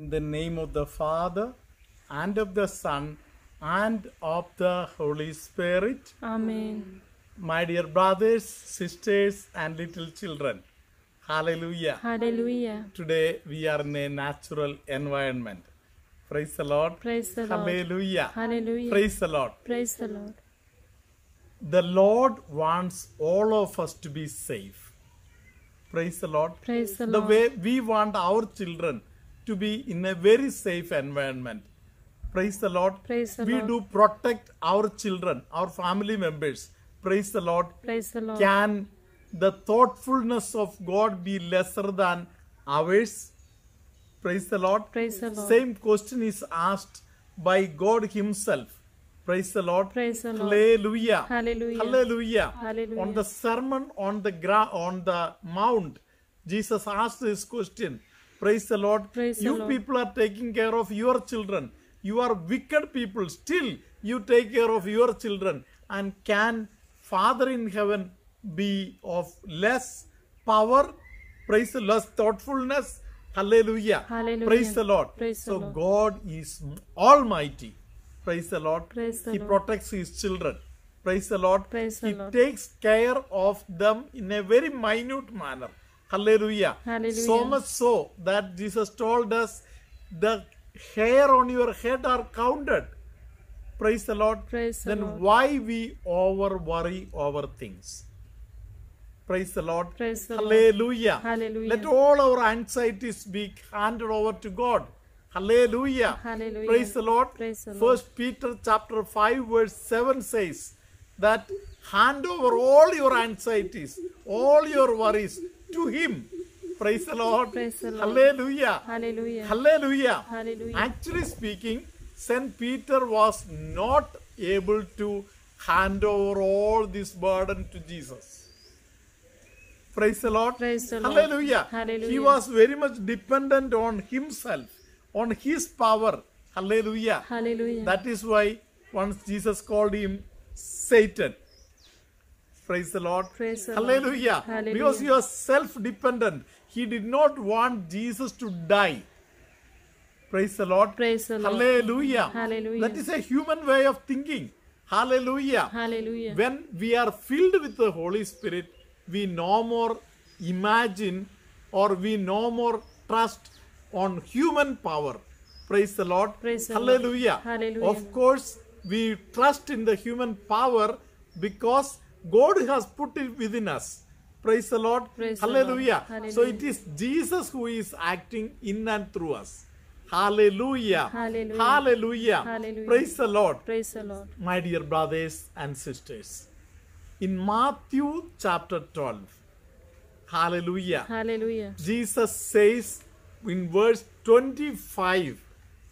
In the name of the Father, and of the Son, and of the Holy Spirit. Amen. My dear brothers, sisters, and little children, hallelujah. Hallelujah. Today we are in a natural environment. Praise the Lord. Praise the Lord. Hallelujah. Hallelujah. Praise the Lord. Praise the Lord. The Lord wants all of us to be safe. Praise the Lord. Praise the The Lord. way we want our children to be in a very safe environment. Praise the Lord. Praise the We Lord. do protect our children, our family members. Praise the Lord. Praise the Lord. Can the thoughtfulness of God be lesser than ours? Praise the Lord. Praise the Lord. Same question is asked by God Himself. Praise the Lord. Praise the Lord. Hallelujah. Hallelujah. Hallelujah. Hallelujah. On the sermon on the mount, Jesus asked this question. Praise the Lord. Praise the You Lord. people are taking care of your children. You are wicked people. Still, you take care of your children. And can Father in heaven be of less power? Praise the Lord. Less thoughtfulness. Hallelujah. Hallelujah. Praise the Lord. Praise the So Lord. God is almighty. Praise the Lord. Praise the He Lord. protects His children. Praise the Lord. Praise the He Lord. takes care of them in a very minute manner. Hallelujah. Hallelujah. So much so that Jesus told us the hair on your head are counted. Praise the Lord. Praise the Then Lord. why we over worry over things? Praise the Lord. Praise the Lord. Hallelujah. Hallelujah. Let all our anxieties be handed over to God. Hallelujah. Hallelujah. Praise the Lord. Praise the Lord. First Peter chapter 5 verse 7 says that hand over all your anxieties, all your worries to Him. Praise the Lord. Praise the Lord. Hallelujah. Hallelujah. Hallelujah. Hallelujah. Actually speaking, Saint Peter was not able to hand over all this burden to Jesus. Praise the Lord. Praise the Lord. Hallelujah. Hallelujah. He was very much dependent on himself, on his power. Hallelujah. Hallelujah. That is why once Jesus called him Satan. Praise the Lord. Praise the Lord. Hallelujah. Hallelujah. Because he was self-dependent. He did not want Jesus to die. Praise the Lord. Praise the Lord. Hallelujah. Hallelujah. That is a human way of thinking. Hallelujah. Hallelujah. When we are filled with the Holy Spirit, we no more imagine or we no more trust on human power. Praise the Lord. Praise the Lord. Hallelujah. Hallelujah. Of course, we trust in the human power because God has put it within us. Praise the Lord. Praise the Hallelujah. Lord. So Hallelujah. it is Jesus who is acting in and through us. Hallelujah. Hallelujah. Hallelujah. Hallelujah. Praise the Lord. Praise the Lord. My dear brothers and sisters, in Matthew chapter 12, hallelujah, Hallelujah. Jesus says in verse 25,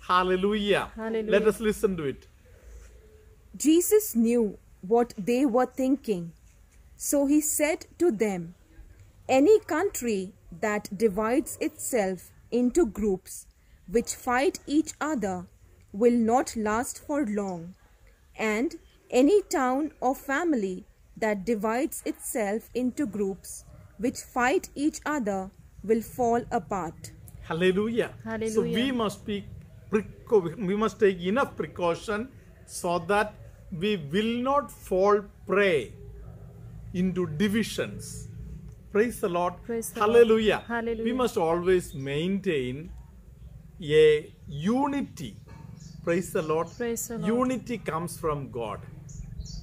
hallelujah. Hallelujah. Let us listen to it. Jesus knew what they were thinking, so he said to them, "Any country that divides itself into groups which fight each other will not last for long, and any town or family that divides itself into groups which fight each other will fall apart." Hallelujah. Hallelujah. So we must take enough precaution so that we will not fall prey into divisions. Praise the Lord. Praise the Lord. Hallelujah. Hallelujah. We must always maintain a unity. Praise the Lord. Praise the Lord. Unity comes from God.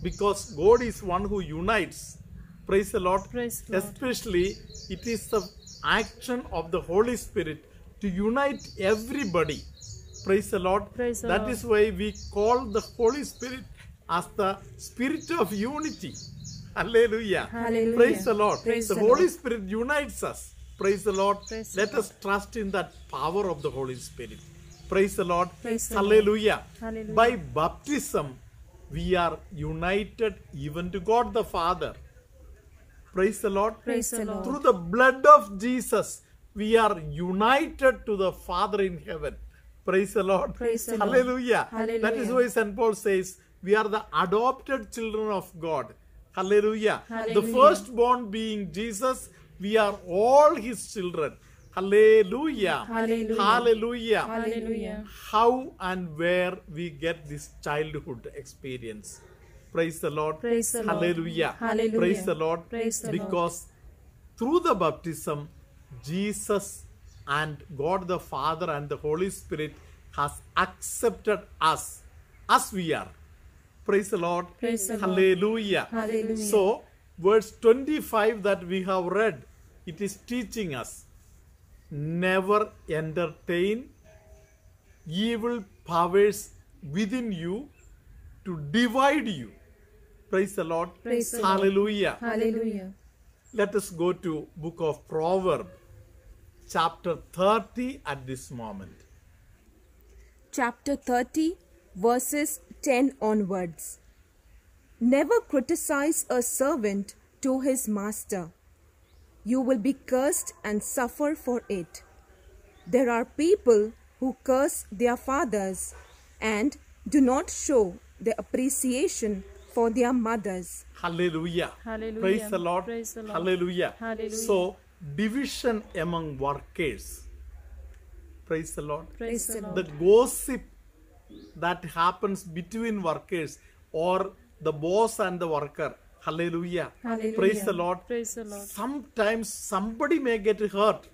Because God is one who unites. Praise the Lord. Praise the Lord. Especially, it is the action of the Holy Spirit to unite everybody. Praise the Lord. Praise the That Lord. is why we call the Holy Spirit as the Spirit of unity. Hallelujah. Hallelujah. Praise the Lord. Praise the the Holy Lord. Spirit unites us. Praise the Lord. Praise the Let us trust in that power of the Holy Spirit. Praise the Lord. Praise the Lord. Hallelujah. Hallelujah. By baptism, we are united even to God the Father. Praise the Lord. Praise the Lord. Through the blood of Jesus, we are united to the Father in heaven. Praise the Lord. Praise the Lord. Hallelujah. Hallelujah. That is why St. Paul says, we are the adopted children of God. Hallelujah. The Hallelujah. firstborn being Jesus, we are all His children. Hallelujah. Hallelujah. Hallelujah. Hallelujah. How and where we get this childhood experience. Praise the Lord. Praise the Lord. Hallelujah. Hallelujah. Praise the Lord. Praise the Lord. Because through the baptism, Jesus and God the Father and the Holy Spirit has accepted us as we are. Praise the Lord. Praise the Lord. Hallelujah. Hallelujah. So, verse 25 that we have read, it is teaching us, never entertain evil powers within you to divide you. Praise the Lord. Praise the Lord. Hallelujah. Hallelujah. Let us go to book of Proverbs, chapter 30 at this moment. Chapter 30, verses 10 onwards. Never criticize a servant to his master. You will be cursed and suffer for it. There are people who curse their fathers and do not show their appreciation for their mothers. Hallelujah. Hallelujah. Praise the Lord. Praise the Lord. Hallelujah. Hallelujah. So, division among workers. Praise the Lord. Praise the Lord. The gossip that happens between workers or the boss and the worker. Hallelujah. Hallelujah. Praise the Lord. Praise the Lord. Sometimes somebody may get hurt.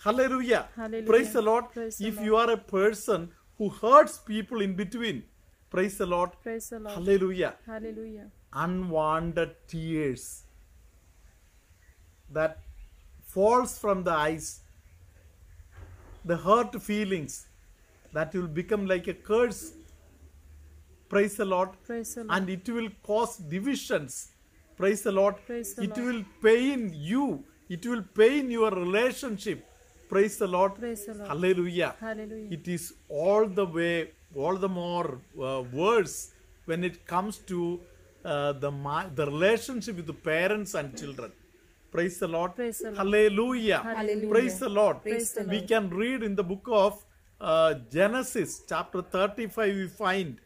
Hallelujah. Hallelujah. Praise the Lord. Praise the If Lord. you are a person who hurts people in between, praise the Lord. Praise the Lord. Hallelujah. Hallelujah. Unwanted tears that falls from the eyes, the hurt feelings that will become like a curse. Praise the Lord. Praise the Lord. And it will cause divisions. Praise the Lord. Praise the It Lord. will pain you. It will pain your relationship. Praise the Lord. Praise the Lord. Hallelujah. Hallelujah. It is all the more worse when it comes to the relationship with the parents and children. Praise the Lord. Praise the Lord. Hallelujah. Hallelujah. Praise the Lord. Praise the We Lord. can read in the book of Genesis chapter 35, we find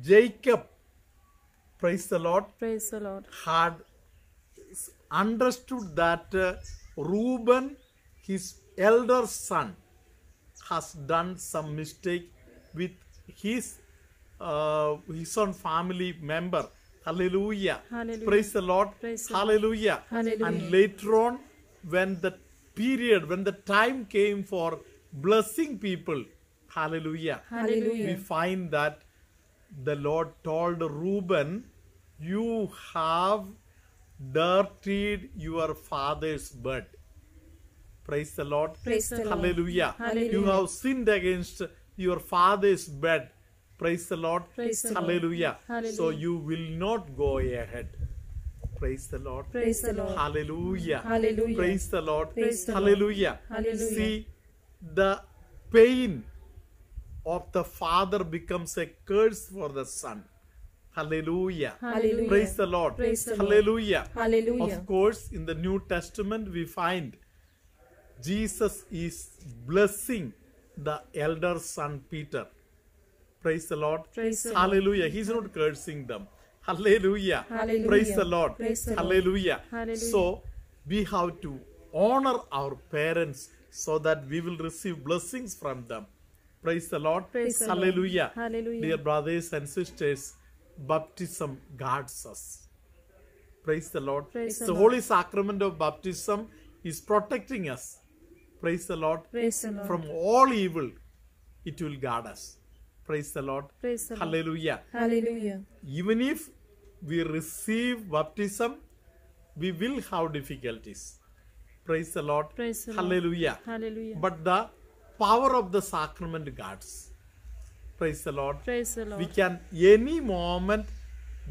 Jacob, praise the Lord, Praise the Lord. had understood that Reuben, his elder son, has done some mistake with his own family member. Hallelujah. Hallelujah. Praise the Lord. Praise the Lord. Hallelujah. Hallelujah. And later on, when the time came for blessing people, hallelujah, Hallelujah. we find that the Lord told Reuben, you have dirtied your father's bed. Praise the Lord. Praise the Lord. Hallelujah. Hallelujah. You have sinned against your father's bed. Praise the Lord. Praise the Lord. Hallelujah. Hallelujah. So you will not go ahead. Praise the Lord. Praise the Lord. Hallelujah. Hallelujah. Praise the Lord. Praise the Lord. Hallelujah. Hallelujah. See, the pain of the father becomes a curse for the son. Hallelujah. Hallelujah. Praise the Lord. Praise the Lord. Hallelujah. Hallelujah. Of course, in the New Testament, we find Jesus is blessing the elder son Peter. Praise the Lord. Praise the Lord. Hallelujah. He's not cursing them. Hallelujah. Hallelujah. Praise the Lord. Praise the Lord. Hallelujah. Hallelujah. So, we have to honor our parents so that we will receive blessings from them. Praise the Lord. Praise the Lord. Hallelujah. Hallelujah. Dear brothers and sisters, baptism guards us. Praise the Lord. Praise the The Lord. Holy Sacrament of Baptism is protecting us. Praise the Lord. Praise the Lord. From all evil, it will guard us. Praise the Lord. Praise the Lord. Hallelujah. Hallelujah. Even if we receive baptism, we will have difficulties. Praise the Lord. Praise the Lord. Hallelujah. Hallelujah. But the power of the sacrament guards. Praise the Lord. Praise the Lord. We can any moment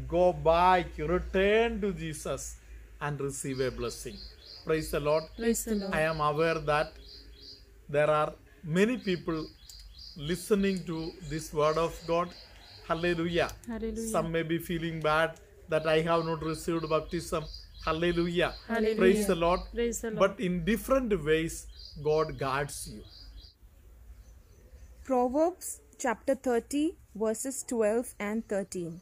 go back, return to Jesus and receive a blessing. Praise the Lord. Praise the Lord. I am aware that there are many people listening to this word of God. Hallelujah. Hallelujah. Some may be feeling bad that I have not received baptism. Hallelujah. Hallelujah. Praise the Lord. Praise the Lord. But in different ways, God guards you. Proverbs chapter 30, verses 12 and 13.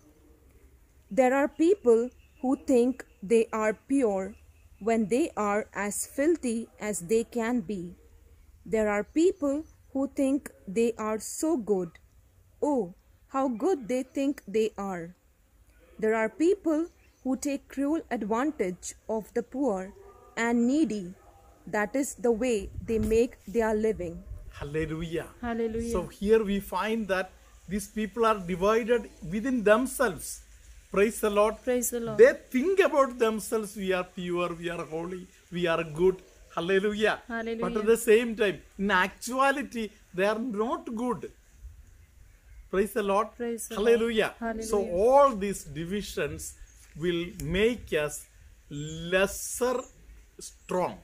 There are people who think they are pure when they are as filthy as they can be. There are people who think they are so good. Oh, how good they think they are. There are people who take cruel advantage of the poor and needy. That is the way they make their living. Hallelujah. Hallelujah. So here we find that these people are divided within themselves. Praise the Lord. Praise the Lord. They think about themselves, we are pure, we are holy, we are good. Hallelujah. Hallelujah. But at the same time, in actuality, they are not good. Praise the Lord. Praise the Hallelujah. Lord. Hallelujah. So all these divisions will make us lesser strong.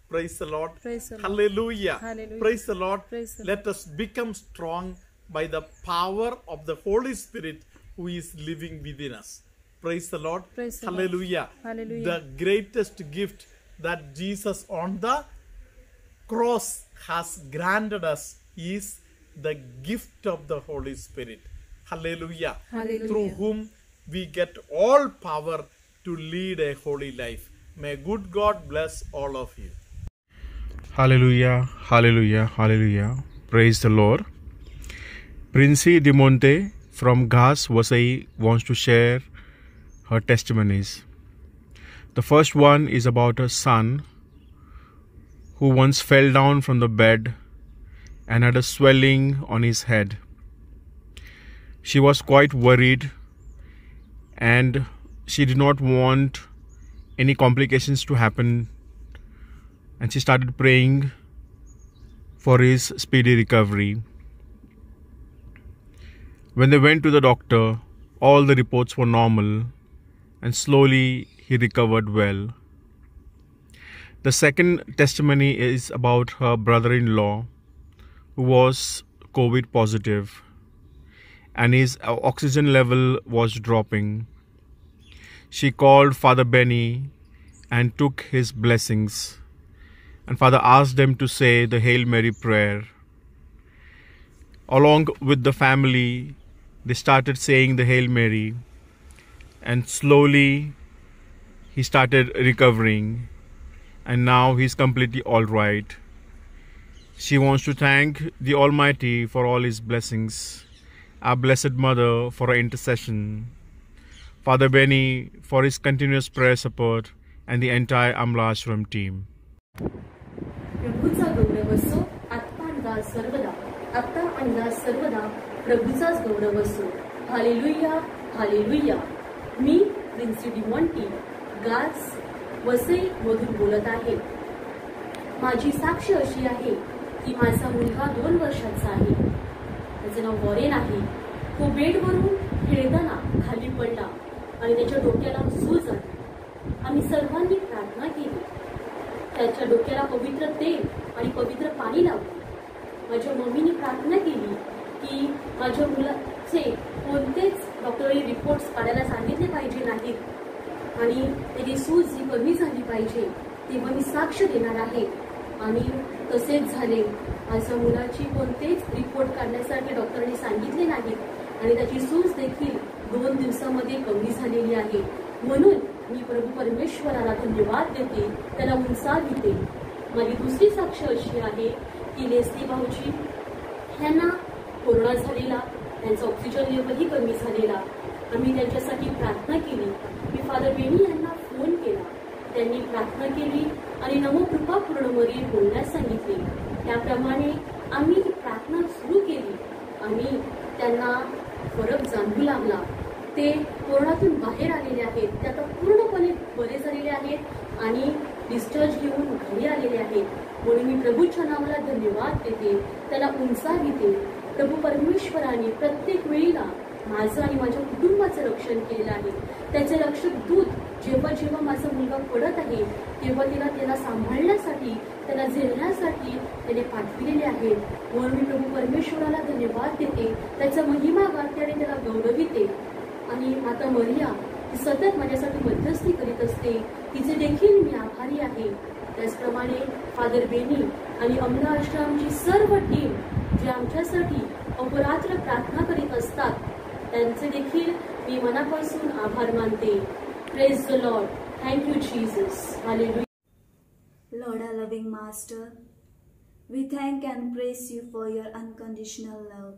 Praise the Lord. Praise the Lord. Hallelujah. Hallelujah. Praise the Lord. Praise the Let us become strong by the power of the Holy Spirit who is living within us. Praise the Lord. Praise the Lord. Hallelujah. Hallelujah. The greatest gift that Jesus on the cross has granted us is the gift of the Holy Spirit. Hallelujah. Hallelujah. Through whom we get all power to lead a holy life. May good God bless all of you. Hallelujah, hallelujah, hallelujah. Praise the Lord. Princey de Monte from Ghas, Vasai wants to share her testimonies. The first one is about her son who once fell down from the bed and had a swelling on his head. She was quite worried and she did not want any complications to happen, and she started praying for his speedy recovery. When they went to the doctor, all the reports were normal and slowly he recovered well. The second testimony is about her brother-in-law who was COVID positive and his oxygen level was dropping. She called Father Benny and took his blessings, and Father asked them to say the Hail Mary prayer. Along with the family, they started saying the Hail Mary, and slowly he started recovering, and now he's completely all right. She wants to thank the Almighty for all his blessings, our Blessed Mother for her intercession, Father Benny for his continuous prayer support, and the entire Amla Ashram team. प्रभूचा गौरव असो, आत्मा आणि दास सर्वदा, आत्ता आणि दास सर्वदा प्रभूचाच गौरव असो. Hallelujah, hallelujah. मी प्रिन्सी डी मॉन्टी गास वसई मधून बोलत आहे. माझी साक्ष अशी आहे की माझा मुलगा 2 वर्षाचा आहे. त्याचे नाव वॉरेन आहे. तो बेडवरून खेळताना खाली पडला आणि त्याच्या डोक्याला सूज आली. आम्ही सर्वांनी प्रार्थना केली. त्याच्या डोक्याला पवित्र तेल आणि पवित्र पाणी लावले. माझ्या मम्मीने प्रार्थना केली की माझ्या मुलाचे कोणतेच डॉक्टरी रिपोर्ट्स काढायला सांगितले पाहिजे नाहीत आणि त्याची सूज जी कमी झाली पाहिजे तेव्हा मी साक्ष देणार आहे. आणि तसेच झाले. माझ्या मुलाची कोणतेच रिपोर्ट काढण्यासाठी डॉक्टरांनी सांगितले नाहीत आणि त्याची सूज देखील 2 दिवसामध्ये कमी झालेली आहे. म्हणून मी प्रभू परमेश्वराला धन्यवाद देते, त्याला उंचाविते. माझी दुसरी साक्ष अशी आहे की लेस्ली भाऊजी यांना कोरोना झालेला, त्यांचा ऑक्सिजन लेवलही कमी झालेला. आम्ही त्यांच्यासाठी प्रार्थना केली. मी फादर बेनी यांना फोन केला. त्यांनी प्रार्थना केली आणि नमोकृपा पूर्ण मरी बोलण्यास सांगितले. त्याप्रमाणे आम्ही प्रार्थना सुरू केली आणि त्यांना फरक जाणवू लागला. ते कोरोनातून बाहेर आलेले आहेत. ते आता पूर्णपणे बरे झालेले आहेत आणि डिस्चार्ज घेऊन घरी आलेले आहेत. म्हणून मी प्रभूच्या नावाला धन्यवाद देते, त्याला उंचाविते. प्रभू परमेश्वराने प्रत्येक वेळीला माझं आणि माझ्या कुटुंबाचं रक्षण केलेलं आहे. त्याचे रक्षक दूत जेव्हा जेव्हा माझा मुलगा पडत आहे तेव्हा त्याला सांभाळण्यासाठी, त्याला झेलण्यासाठी त्याने पाठविलेले आहेत. म्हणून मी प्रभू परमेश्वराला धन्यवाद देते, त्याचा महिमा गाते आणि त्याला गौरविते. आणि माता मरिया ती सतत माझ्यासाठी मध्यस्थी करीत असते, तिचे देखील मी आभारी आहे. त्याचप्रमाणे फादर बेनी आणि अमला आश्रमची सर्व टीम जे आमच्यासाठी अहोरात्र प्रार्थना करीत असतात त्यांचे देखील मी मनापासून आभार मानते. Praise the Lord. Thank you Jesus. Hallelujah. Lord, our loving Master, We thank and praise you for your unconditional love.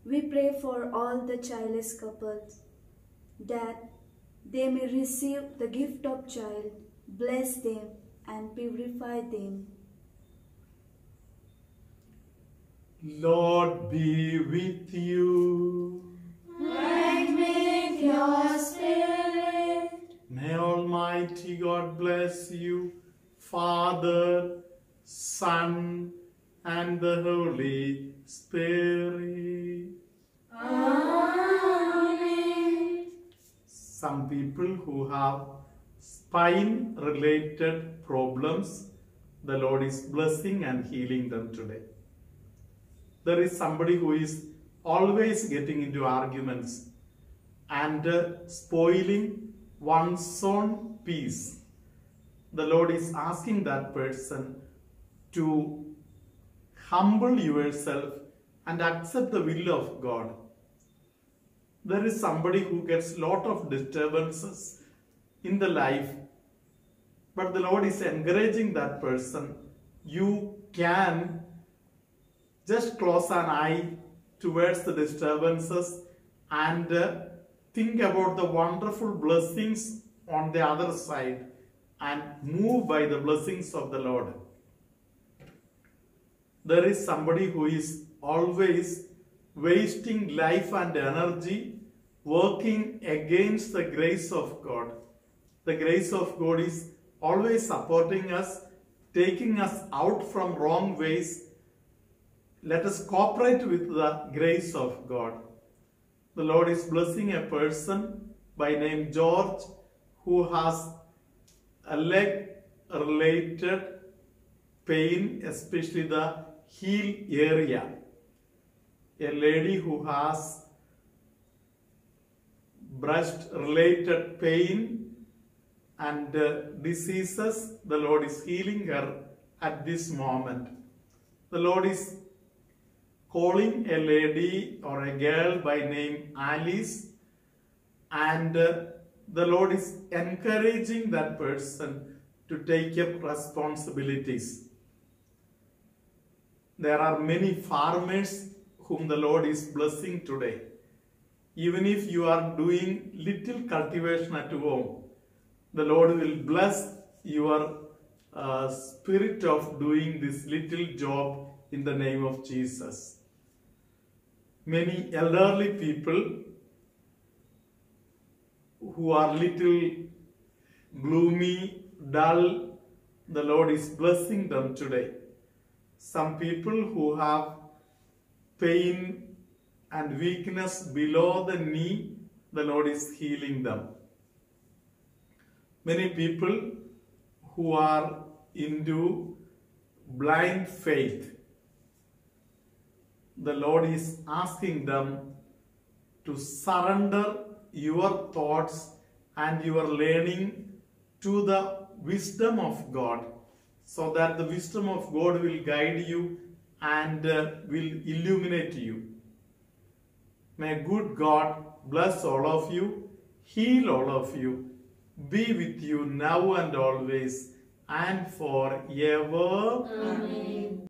We pray for all the childless couples that they may receive the gift of child, bless them and purify them. Lord be with you. And with your spirit. May Almighty God bless you, Father, Son, and the Holy Spirit. Amen. Some people who have spine-related problems, the Lord is blessing and healing them today. There is somebody who is always getting into arguments and spoiling one's own peace. The Lord is asking that person to humble yourself and accept the will of God. There is somebody who gets lot of disturbances in the life, but the Lord is encouraging that person. You can just close an eye towards the disturbances and think about the wonderful blessings on the other side and move by the blessings of the Lord. There is somebody who is always wasting life and energy working against the grace of God. The grace of God is always supporting us, taking us out from wrong ways. Let us cooperate with the grace of God. The Lord is blessing a person by name George who has a leg-related pain, especially the heel area. A lady who has breast-related pain and diseases, the Lord is healing her at this moment. The Lord is calling a lady or a girl by name Alice, and the Lord is encouraging that person to take up responsibilities. There are many farmers whom the Lord is blessing today. Even if you are doing little cultivation at home, the Lord will bless your spirit of doing this little job in the name of Jesus. Many elderly people who are little gloomy, dull, the Lord is blessing them today. Some people who have pain and weakness below the knee, the Lord is healing them. Many people who are into blind faith, the Lord is asking them to surrender your thoughts and your learning to the wisdom of God, so that the wisdom of God will guide you and will illuminate you. May good God bless all of you, heal all of you, be with you now and always and forever. Amen.